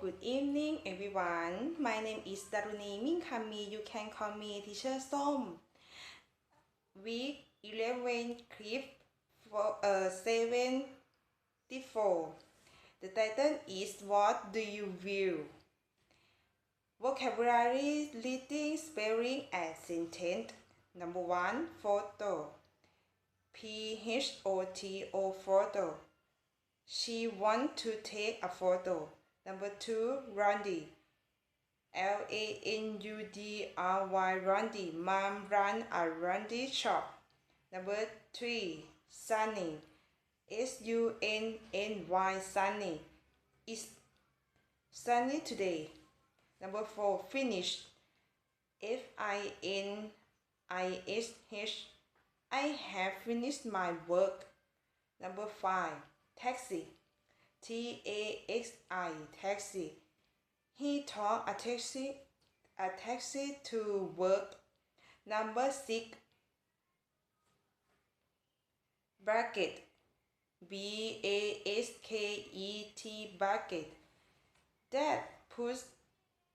good evening everyone. My name is Daruni Minkami. You can call me Teacher Som. Week 11 clip for 74. The title is What do you view? Vocabulary, reading, spelling, and sentence. Number 1, photo. P-H-O-T-O, photo. She wants to take a photo. Number 2, Randy. L-A-N-U-D-R-Y, Randy. Mom ran a Randy shop. Number 3, Sunny. S-U-N-N-Y, Sunny. It's sunny today. Number 4, finish. F-I-N-I-S-H. I have finished my work. Number 5, taxi. T-A-X-I, taxi. He took a taxi to work. Number 6, bucket. B-A-S-K-E-T, bucket. Dad puts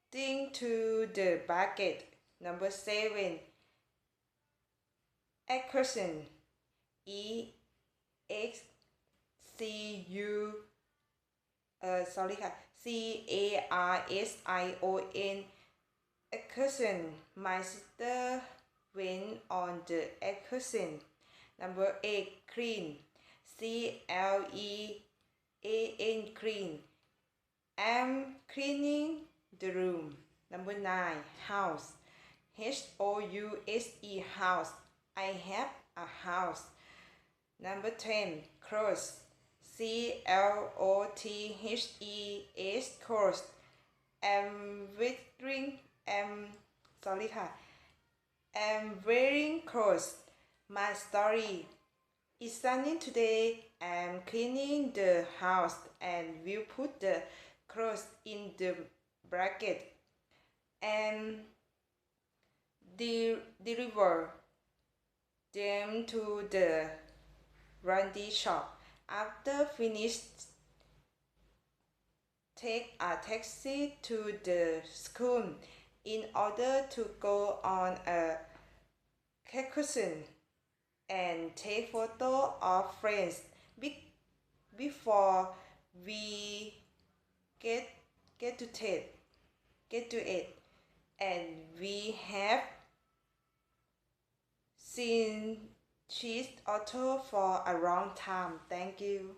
things to the bucket. Number 7, accusation. E-X-C-U C-A-R-S-I-O-N, excursion. My sister went on the excursion. Number 8, clean. C-L-E-A-N, clean. I'm cleaning the room. Number 9, house. H-O-U-S-E, house. I have a house. Number 10, clothes. C-L-O-T-H-E-S, clothes. I'm wearing clothes. My story. It's sunny today. I'm cleaning the house and will put the clothes in the bucket and deliver them to the Randy shop. After finished, take a taxi to the school in order to go on a excursion and take photo of friends before we get to it, and we have seen cheese auto for a long time. Thank you.